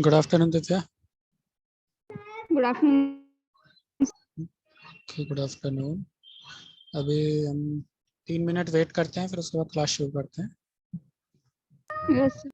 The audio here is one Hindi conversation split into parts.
Good afternoon Divya. Good afternoon. Good afternoon. अभी हम 3 मिनट वेट करते हैं, फिर उसके बाद क्लास शुरू करते हैं। Yes sir.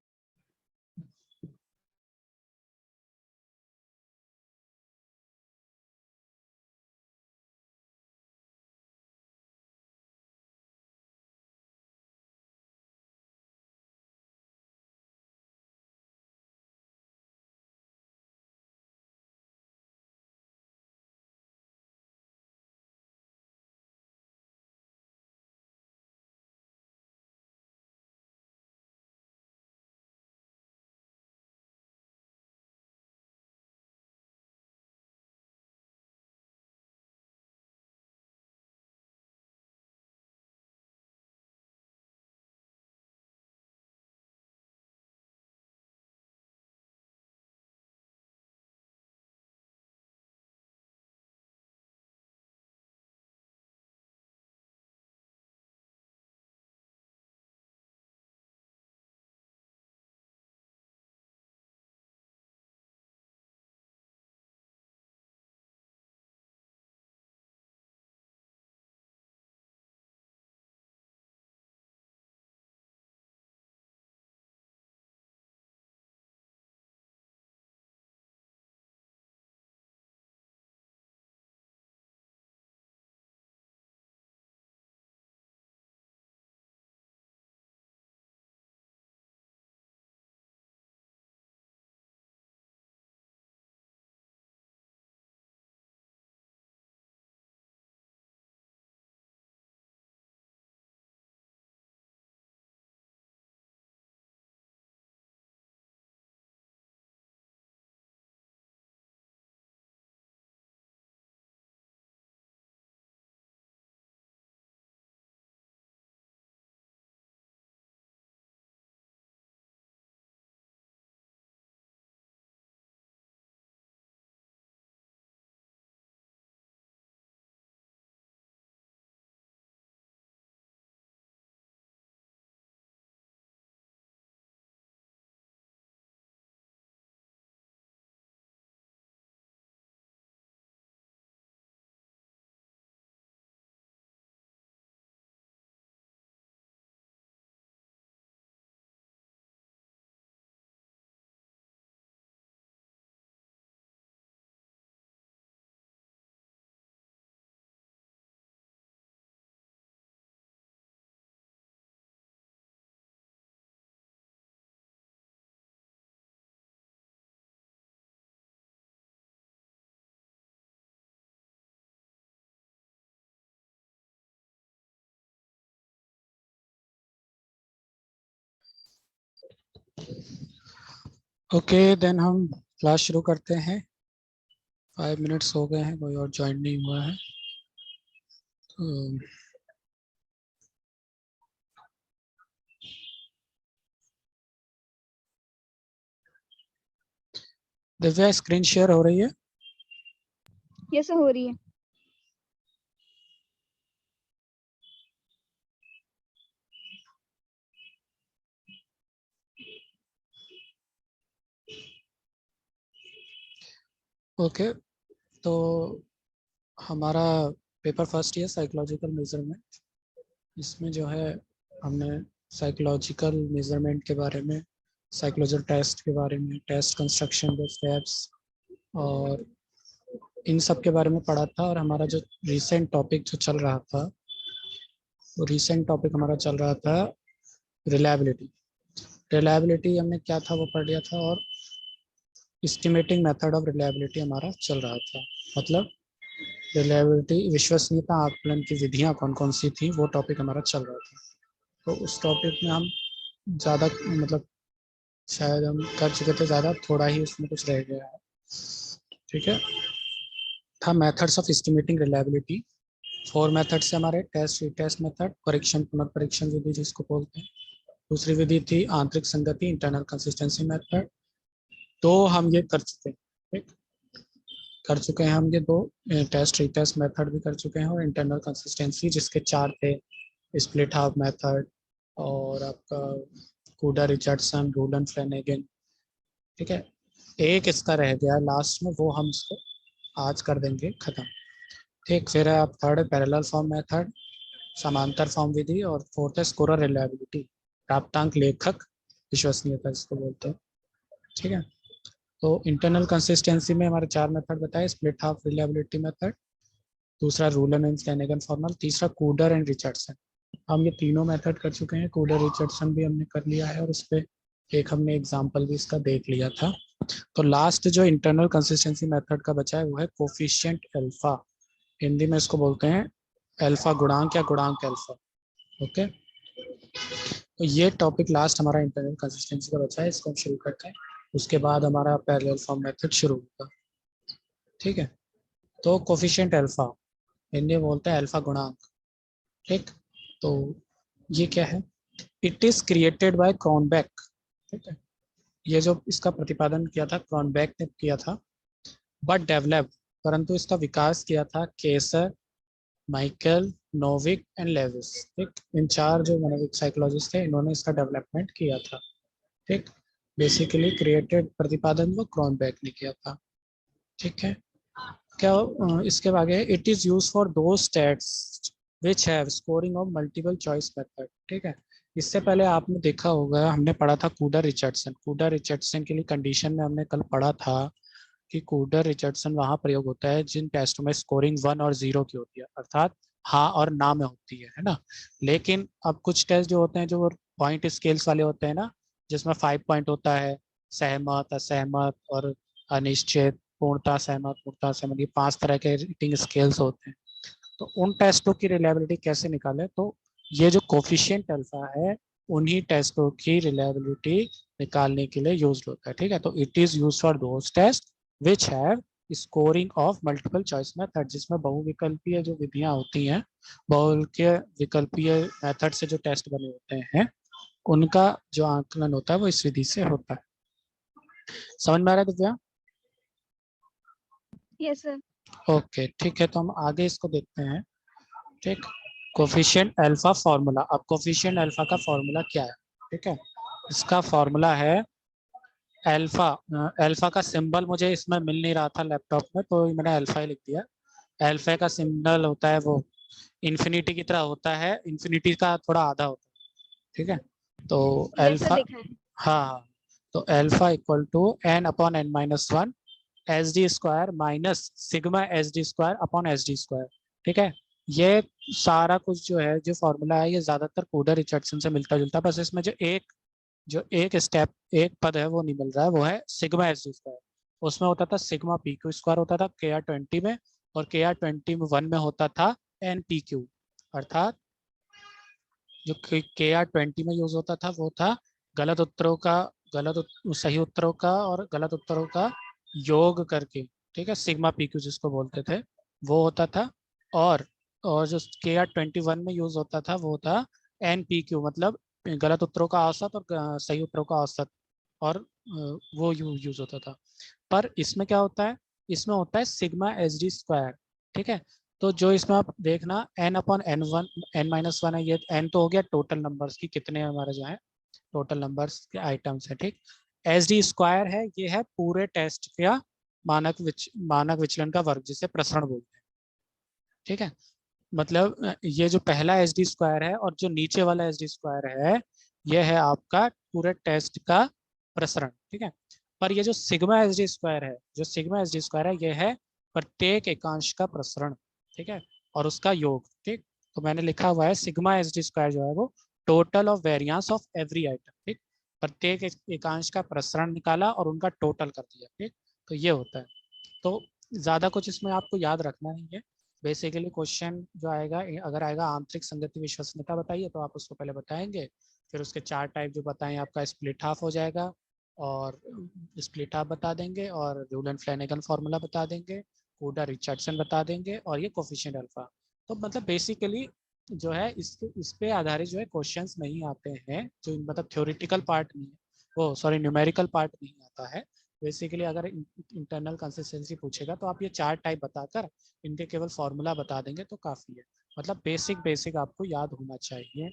ओके देन हम क्लास शुरू करते हैं। 5 मिनट्स हो गए हैं, कोई और ज्वाइन नहीं हुआ है तो दिव्या स्क्रीन शेयर हो रही है? यस सर, हो रही है। ओके तो हमारा paper first year psychological measurement, इसमें जो है हमने साइकोलॉजिकल मेजरमेंट के बारे में, साइकोलॉजिकल टेस्ट के बारे में, टेस्ट कंस्ट्रक्शन के स्टेप्स और इन सब के बारे में पढ़ा था। और हमारा जो रीसेंट टॉपिक जो चल रहा था, वो रीसेंट टॉपिक हमारा चल रहा था रिलायबिलिटी। रिलायबिलिटी हमने क्या था वो पढ़ लिया था, और एस्टिमेटिंग मेथड ऑफ रिलायबिलिटी हमारा चल रहा था। मतलब रिलायबिलिटी, विश्वसनीयता आकलन की विधियां कौन कौन सी थी, वो टॉपिक हमारा चल रहा था। तो उस टॉपिक में हम ज़्यादा, मतलब शायद हम कर चुके थे ज़्यादा, थोड़ा ही उसमें कुछ रह गया है। ठीक है, था methods of estimating reliability. 4 method से हमारे: टेस्ट, रीटेस्ट मेथड, परीक्षण पुनर्परीक्षण विधि जिसको बोलते हैं। दूसरी विधि थी आंतरिक संगति, इंटरनल कंसिस्टेंसी मेथड। तो हम ये कर चुके हैं, ठीक, कर चुके हैं हम ये दो। टेस्ट रीटेस्ट मेथड भी कर चुके हैं, और इंटरनल कंसिस्टेंसी जिसके 4 थे: स्प्लिट हाफ मेथड और आपका कूडर, रिचर्डसन, रूलन, फ्लेनेगन। ठीक है, एक इसका रह गया लास्ट में, वो हम इसको आज कर देंगे खत्म। ठीक, फिर है आप थर्ड पैरेलल फॉर्म मेथड, समांतर फॉर्म विधि, और फोर्थ है स्कोरर रिलायबिलिटी, प्राप्तांक लेखक विश्वसनीयता इसको बोलते हैं। ठीक है, तो इंटरनल कंसिस्टेंसी में हमारे चार मेथड बताए, स्प्लिट हाफ रिलायबिलिटी मेथड, दूसरा रूलन एंड फ्लैनेगन फॉर्मूला, तीसरा कूडर एंड रिचर्डसन। हम ये तीनों मेथड कर चुके हैं, कूडर रिचर्डसन भी हमने कर लिया है, और उस पर एक हमने एग्जाम्पल भी इसका देख लिया था। तो लास्ट जो इंटरनल कंसिस्टेंसी मेथड का बचा है वो है कोफिशिएंट अल्फा, हिंदी में इसको बोलते हैं अल्फा गुणांक या गुणांक अल्फा। ओके, तो ये टॉपिक लास्ट हमारा इंटरनल कंसिस्टेंसी का बचा है, इसको हम शुरू करते हैं, उसके बाद हमारा पैरेलल फॉर्म मेथड शुरू होगा। ठीक है, तो कोफिशिएंट अल्फा हिंदी में बोलते हैं अल्फा गुणांक। ठीक, तो ये क्या है, इट इज क्रिएटेड बाय क्रॉनबेक। ठीक है, ये जो इसका प्रतिपादन किया था क्रॉनबेक ने किया था, बट डेवलप, परंतु इसका विकास किया था केसर, माइकल, नोविक एंड लेविस। ठीक, इन चार जो मनोविक साइकोलॉजिस्ट थे, इन्होंने इसका डेवलपमेंट किया था। ठीक, बेसिकली क्रिएटेड प्रतिपादन वो क्रॉनबेक ने किया था। ठीक है, क्या इसके आगे, इट इज यूज फॉर दो states which have scoring of multiple choice method. ठीक है, इससे पहले आपने देखा होगा, हमने पढ़ा था कूडर रिचर्डसन। कूडर रिचर्डसन के लिए कंडीशन में हमने कल पढ़ा था कि कूडर रिचर्डसन वहाँ प्रयोग होता है जिन टेस्टों में स्कोरिंग 1 और 0 की होती है, अर्थात हाँ और ना में होती है ना। लेकिन अब कुछ टेस्ट जो होते हैं जो पॉइंट स्केल्स वाले होते हैं ना, जिसमें 5 पॉइंट होता है, सहमत, असहमत और अनिश्चित, पूर्णता सहमत, पूर्णता सहमत, ये 5 तरह के रेटिंग स्केल्स होते हैं। तो उन टेस्टों की रिलायबिलिटी कैसे निकाले, तो ये जो कोफिशिएंट अल्फा है उन्हीं टेस्टों की रिलायबिलिटी निकालने के लिए यूज होता है। ठीक है, तो it is use for those test which have scoring of multiple choice method, जिसमें बहुविकल्पीय जो विधियां होती हैं, बहुविकल्पीय विकल्पीय मेथड से जो टेस्ट बने होते हैं, उनका जो आंकलन होता है वो इस विधि से होता है। समझ में आ रहा है दिव्या? Yes sir. ओके, ठीक है, तो हम आगे इसको देखते हैं। ठीक, कोफिशिएंट अल्फा फॉर्मूला। अब कोफिशिएंट अल्फा का फॉर्मूला क्या है? ठीक है, इसका फॉर्मूला है अल्फा। अल्फा का सिंबल मुझे इसमें मिल नहीं रहा था लैपटॉप में, तो मैंने अल्फा ही लिख दिया। अल्फा का सिंबल होता है वो इन्फिनिटी की तरह होता है, इन्फिनिटी का थोड़ा आधा होता है। ठीक है, तो यस सर, अल्फा, देखा है। हाँ हाँ, तो alpha equal to N upon N minus one H D square minus sigma H D square upon H D square. ठीक है, ये सारा कुछ जो है, जो फॉर्मूला है, ये ज्यादातर कूडर रिचर्डसन से मिलता जुलता है, बस इसमें जो एक स्टेप, एक पद है वो नहीं मिल रहा है, वो है सिग्मा एच डी स्क्वायर। उसमें होता था सिग्मा पी क्यू स्क्वायर होता था के आर 20 में, और के आर 21 में होता था एन पी क्यू, अर्थात जो के आर 20 में यूज होता था वो था गलत उत्तरों का, सही उत्तरों का और गलत उत्तरों का योग करके। ठीक है, सिग्मा पी क्यू जिसको बोलते थे वो होता था। और और जो के आर 21 में यूज होता था वो था एन पी क्यू, मतलब गलत उत्तरों का औसत और सही उत्तरों का औसत, और वो यूज होता था। पर इसमें क्या होता है, इसमें होता है सिग्मा एच डी स्क्वायर। ठीक है, तो जो इसमें आप देखना N upon N one, N minus one है, ये एन तो हो गया टोटल नंबर्स की, कितने हमारे जो है टोटल नंबर्स के आइटम्स है। ठीक, एच डी स्क्वायर है, ये है पूरे टेस्ट का मानक विचलन का वर्ग, जिसे प्रसरण बोलते हैं। ठीक है, मतलब ये जो पहला एच डी स्क्वायर है और जो नीचे वाला एच डी स्क्वायर है, ये है आपका पूरे टेस्ट का प्रसरण। ठीक है, पर ये जो सिग्मा एच डी स्क्वायर है, जो सिग्मा एच डी स्क्वायर है, ये है प्रत्येक एकांश का प्रसरण। ठीक है, और उसका योग। ठीक, तो मैंने लिखा हुआ है सिग्मा एच डी स्क्वायर जो है वो total of variance of every item. ठीक, प्रत्येक एकांश का प्रसरण निकाला और उनका टोटल कर दिया। ठीक, तो ये होता है। तो ज्यादा कुछ इसमें आपको याद रखना नहीं है। बेसिकली क्वेश्चन जो आएगा, अगर आएगा आंतरिक संगति विश्वसनीयता बताइए, तो आप उसको पहले बताएंगे, फिर उसके चार टाइप जो बताएं आपका स्प्लिट हाफ हो जाएगा, और स्प्लिट हाफ बता देंगे, और रूलन फ्लैनेगन फार्मूला बता देंगे, कूडर रिचर्डसन बता देंगे, और ये कोफिशिएंट अल्फा। तो मतलब बेसिकली जो है इस पे आधारित जो है क्वेश्चंस नहीं आते हैं, जो मतलब थ्योरेटिकल पार्ट नहीं है, वो सॉरी न्यूमेरिकल पार्ट नहीं आता है। बेसिकली अगर इंटरनल कंसिस्टेंसी पूछेगा तो आप ये चार टाइप बताकर इनके केवल फॉर्मूला बता देंगे तो काफ़ी है। मतलब बेसिक बेसिक आपको याद होना चाहिए,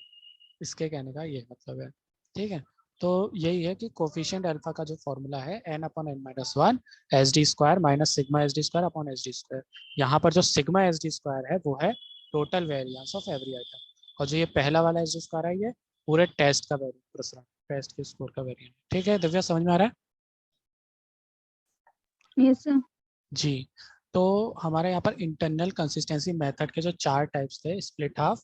इसके कहने का ये मतलब है। ठीक है, तो यही है कि कोफिशिएंट अल्फा का जो फॉर्मूला है n/n-1 SD² minus sigma SD² upon SD²। यहाँ पर जो सिग्मा SD² है वो है total variance of every item, और जो ये पहला वाला SD² है ये पूरे टेस्ट का प्रसरण, टेस्ट के स्कोर का वेरिएंस। ठीक है दिव्या, समझ में आ रहा है? Yes sir. जी। तो हमारे यहाँ पर इंटरनल कंसिस्टेंसी मेथड के जो 4 टाइप्स थे, स्प्लिट हाफ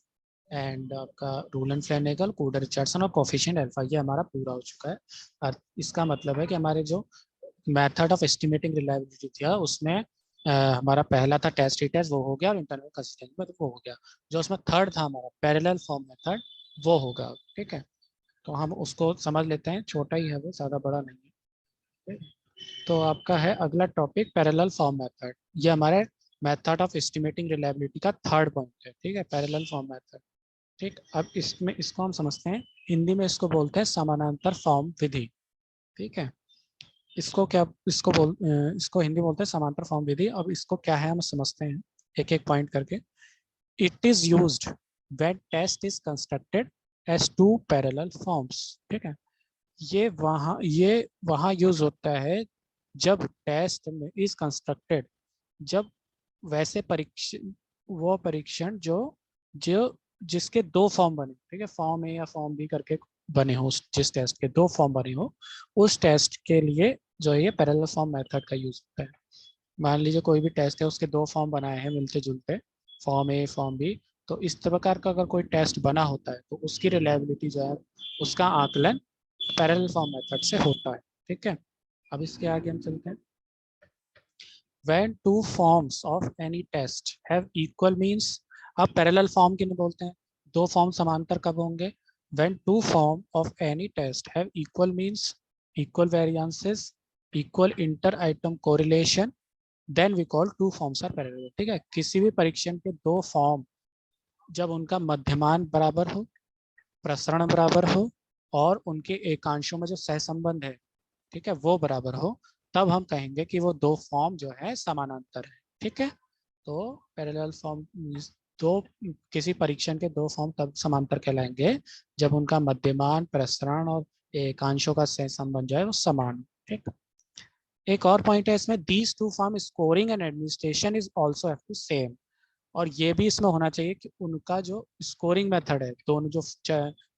एंड आपका रूलन फ्लेनेगल, कूडर रिचर्डसन और कोफिशिएंट अल्फा, ये हमारा पूरा हो चुका है। और इसका मतलब है कि हमारे जो मेथड ऑफ एस्टिमेटिंग रिलायबिलिटी था उसमें हमारा पहला था टेस्ट रीटेस्ट, वो हो गया, और इंटरनल कंसिस्टेंसी में वो हो गया। जो उसमें थर्ड था हमारा पैरेलल फॉर्म मेथड, वो होगा। ठीक है, तो हम उसको समझ लेते हैं, छोटा ही है वो, ज़्यादा बड़ा नहीं है। ठीक है? तो आपका है अगला टॉपिक पैरेलल फॉर्म मेथड। ये हमारे मेथड ऑफ एस्टिमेटिंग रिलायबिलिटी का थर्ड पॉइंट है। ठीक है, पैरेलल फॉर्म मेथड। ठीक, अब इसमें इसको हम समझते हैं, हिंदी में इसको बोलते हैं समानांतर फॉर्म विधि। ठीक है, इसको क्या, इसको हिंदी बोलते हैं समांतर फॉर्म विधि। अब इसको क्या है हम समझते हैं एक एक पॉइंट करके। It is used when test is constructed as two parallel forms. ठीक है, ये वहाँ यूज होता है जब टेस्ट में इज कंस्ट्रक्टेड, जब वैसे परीक्षण, वो परीक्षण जो जो जिसके दो फॉर्म बने, ठीक है, फॉर्म ए या फॉर्म बी करके बने हो, जिस टेस्ट के दो फॉर्म बने हो, उस टेस्ट के लिए जो है ये पैरेलल फॉर्म मेथड का यूज होता है। मान लीजिए कोई भी टेस्ट है, उसके दो फॉर्म बनाए हैं मिलते जुलते, फॉर्म ए फॉर्म बी, तो इस प्रकार का अगर कोई टेस्ट बना होता है तो उसकी रिलायबिलिटी जो है, उसका आकलन पैरेलल फॉर्म मेथड से होता है। ठीक है, अब इसके आगे हम चलते हैं। When two forms of any test have equal means, अब पैरेलल फॉर्म किन्हें बोलते हैं? दो फॉर्म समांतर कब होंगे? When two form of any test have equal means, equal variances, equal inter item correlation, then we call two forms are parallel। ठीक है, किसी भी परीक्षण के दो फॉर्म जब उनका मध्यमान बराबर हो, प्रसरण बराबर हो, और उनके एकांशों में जो सहसंबंध है, ठीक है, वो बराबर हो, तब हम कहेंगे कि वो दो फॉर्म जो है समानांतर है। ठीक है, तो पैरेलल फॉर्म, दो किसी परीक्षण के दो फॉर्म तब समांतर कहलाएंगे जब उनका मध्यमान, प्रसरण और एकांशों का सहसंबंध जो है वो समान हो। ठीक, एक और पॉइंट है इसमें, these two form scoring and administration is also have to same, और ये भी इसमें होना चाहिए कि उनका जो स्कोरिंग मेथड है, दोनों जो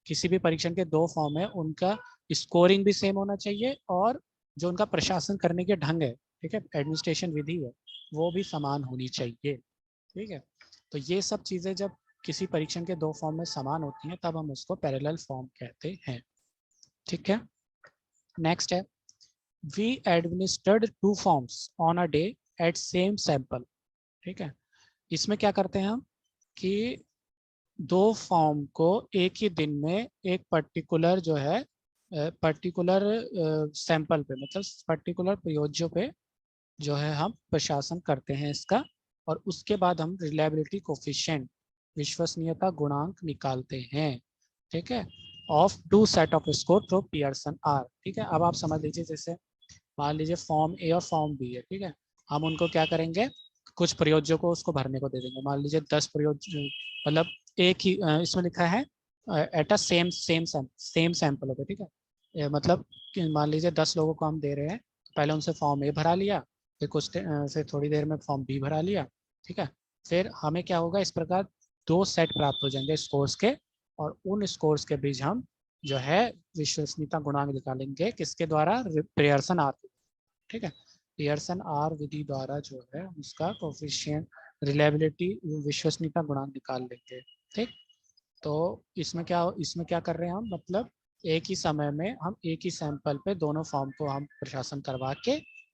किसी भी परीक्षण के दो फॉर्म है उनका स्कोरिंग भी सेम होना चाहिए, और जो उनका प्रशासन करने के ढंग है, ठीक है, एडमिनिस्ट्रेशन विधि है, वो भी समान होनी चाहिए। ठीक है, तो ये सब चीज़ें जब किसी परीक्षण के दो फॉर्म में समान होती हैं तब हम उसको पैरेलल फॉर्म कहते हैं। ठीक है, नेक्स्ट है, we administered two forms on a day at same sample. ठीक है, इसमें क्या करते हैं हम कि दो फॉर्म को एक ही दिन में एक पर्टिकुलर जो है, पर्टिकुलर सैंपल पे, मतलब पर्टिकुलर प्रयोज्यों पे जो है हम प्रशासन करते हैं इसका, और उसके बाद हम रिलायबिलिटी कोफिशिएंट, विश्वसनीयता गुणांक निकालते हैं। ठीक है, of two set of score through Pearson R. ठीक है, अब आप समझ लीजिए, जैसे मान लीजिए फॉर्म ए और फॉर्म बी है, ठीक है, हम उनको क्या करेंगे, कुछ प्रयोज्यों को उसको भरने को दे देंगे। मान लीजिए 10 प्रयोज्य, मतलब एक ही इसमें लिखा है एट अ सेम सैंपल होगा। ठीक है, मतलब मान लीजिए 10 लोगों को हम दे रहे हैं, तो पहले उनसे फॉर्म ए भरा लिया, फिर फिर थोड़ी देर में फॉर्म बी भरा लिया। ठीक है, फिर हमें क्या होगा, इस प्रकार दो सेट प्राप्त हो जाएंगे स्कोर्स के, और उन स्कोर्स के बीच हम जो है विश्वसनीयता गुणांक निकालेंगे, किसके द्वारा? Pearson R. ठीक है, पियर्सन आर विधि द्वारा जो है उसका कोफिशिएंट, रिलायबिलिटी, विश्वसनीयता गुणांक निकाल लेंगे। ठीक, तो इसमें क्या कर रहे हैं हम, मतलब एक ही समय में हम एक ही सैंपल पे दोनों फॉर्म को हम प्रशासन करवा के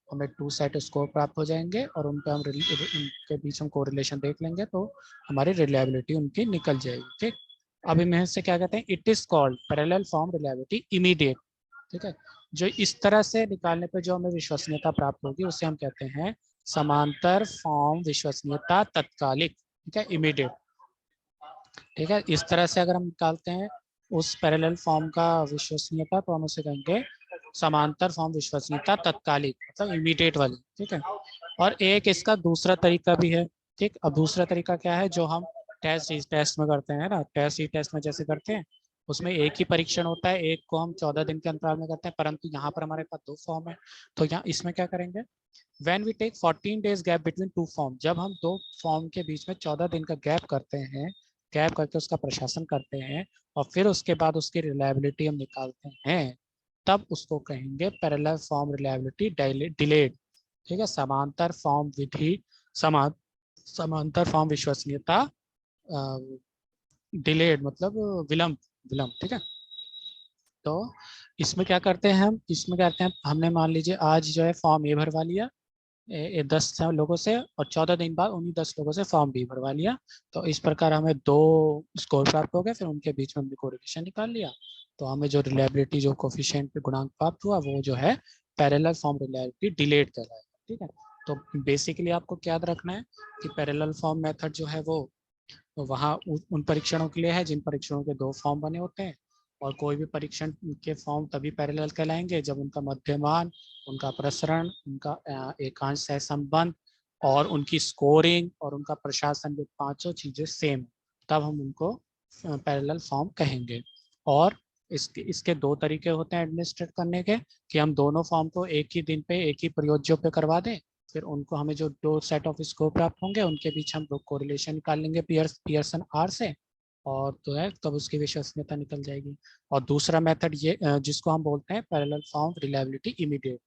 हमें टू सेट स्कोर प्राप्त हो जाएंगे, और उनका हम उनके बीच हम कोरिलेशन देख लेंगे, तो हमारी रिलायबिलिटी उनकी निकल जाएगी। ठीक, अब इनमें से क्या कहते हैं, it is called parallel form reliability immediate. ठीक है, जो इस तरह से निकालने पे जो हमें विश्वसनीयता प्राप्त होगी उसे हम कहते हैं समांतर फॉर्म विश्वसनीयता तत्कालिक। ठीक है, इमीडिएट। ठीक है, इस तरह से अगर हम निकालते हैं उस पैरेलल फॉर्म का विश्वसनीयता, तो हम उसे कहेंगे समांतर फॉर्म विश्वसनीयता तत्कालिक, मतलब इमीडिएट वाली। ठीक है, और एक इसका दूसरा तरीका भी है। ठीक, अब दूसरा तरीका क्या है, जो हम टेस्ट में करते हैं ना, टेस्ट में जैसे करते हैं, उसमें एक ही परीक्षण होता है, एक को हम 14 दिन के अंतराल में करते हैं, परंतु यहाँ पर हमारे पास 2 फॉर्म है। तो यहाँ इसमें क्या करेंगे, When we take 14 days gap between two form, जब हम 2 फॉर्म के बीच में 14 दिन का गैप करते हैं, गैप करके उसका प्रशासन करते हैं और फिर उसके बाद उसकी रिलायबिलिटी हम निकालते हैं, तब उसको कहेंगे पैरेलल फॉर्म रिलायबिलिटी डिलेड। ठीक है, समांतर फॉर्म विधि समांतर फॉर्म विश्वसनीयता डिलेड मतलब विलंब विलंब। ठीक है, तो इसमें क्या करते हैं हम, इसमें क्या करते हैं, हमने मान लीजिए आज जो है फॉर्म ए भरवा लिया 10 लोगों से और 14 दिन बाद उन्हीं 10 लोगों से फॉर्म बी भरवा लिया। तो इस प्रकार हमें 2 स्कोर प्राप्त हो गए, फिर उनके बीच में हमने कोरिलेशन निकाल लिया। तो हमें जो रिलायबिलिटी जो कोफिशिएंट पे गुणांक प्राप्त हुआ वो जो है पैरेलल फॉर्म रिलायबिलिटी डिलेड कहलाएगा। ठीक है, तो बेसिकली आपको क्या याद रखना है कि पैरेलल फॉर्म मेथड जो है वो वहाँ उन परीक्षणों के लिए है जिन परीक्षणों के 2 फॉर्म बने होते हैं, और कोई भी परीक्षण के फॉर्म तभी पैरेलल कहलाएंगे जब उनका मध्यमान, उनका प्रसरण, उनका एकांश सहसंबंध और उनकी स्कोरिंग और उनका प्रशासन, ये 5 चीजें सेम, तब हम उनको पैरेलल फॉर्म कहेंगे। और इसके 2 तरीके होते हैं एडमिनिस्ट्रेट करने के, कि हम दोनों फॉर्म को एक ही दिन पे एक ही प्रयोज्यों पे करवा दें, फिर उनको हमें जो 2 सेट ऑफ स्कोर प्राप्त होंगे उनके बीच हम लोग कोरिलेशन निकाल लेंगे पियर्सन आर से, और तो है तब उसकी विश्वसनीयता निकल जाएगी। और दूसरा मेथड ये जिसको हम बोलते हैं पैरेलल फॉर्म रिलायबिलिटी इमीडिएट,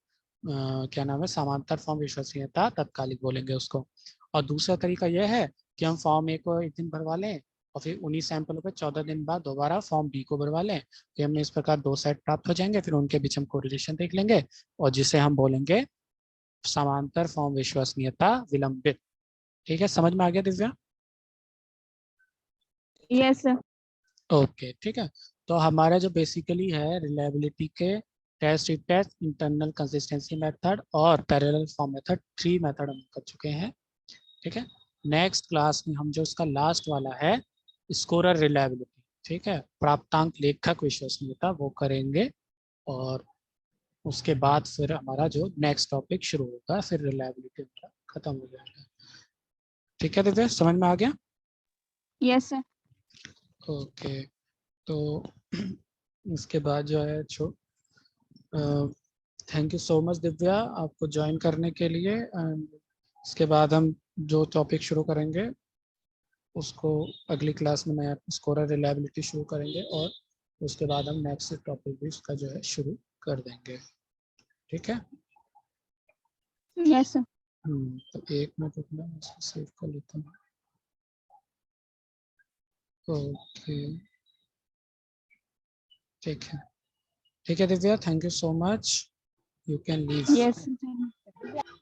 क्या नाम है, समांतर फॉर्म विश्वसनीयता तत्कालिक बोलेंगे उसको। और दूसरा तरीका यह है कि हम फॉर्म ए को एक दिन भरवा लें और फिर उन्हीं सैंपलों पे 14 दिन बाद दोबारा फॉर्म बी को भरवा लें, फिर हमें इस प्रकार 2 सेट प्राप्त हो जाएंगे, फिर उनके बीच हम कोरिलेशन देख लेंगे और जिसे हम बोलेंगे समांतर फॉर्म विश्वसनीयता विलंबित। ठीक है, समझ में आ गया दिव्या? Yes sir. ओके, ठीक है। तो हमारा जो बेसिकली है रिलायबिलिटी के test test, internal consistency method और पैरेलल फॉर्म मेथड, 3 मेथड हम कर चुके हैं। ठीक है, नेक्स्ट क्लास में हम जो इसका लास्ट वाला है स्कोरर रिलायबिलिटी, ठीक है, प्राप्तांक लेखक विश्वसनीयता, वो करेंगे। और उसके बाद फिर हमारा जो नेक्स्ट टॉपिक शुरू होगा, फिर रिलायबिलिटी हमारा खत्म हो जाएगा। ठीक है दिव्या, समझ में आ गया? Yes sir. ओके, तो इसके बाद जो है thank you so much Divya आपको ज्वाइन करने के लिए। इसके बाद हम जो टॉपिक शुरू करेंगे उसको अगली क्लास में नया स्कोरर रिलायबिलिटी शुरू करेंगे, और उसके बाद हम नेक्स्ट टॉपिक भी उसका जो है शुरू कर देंगे। ठीक है, यस सर। तो 1 मिनट रुकना, मैं इसको सेव कर लेता हूँ। ओके, ठीक है, ठीक है Divya, thank you so much, you can leave. Yes sir.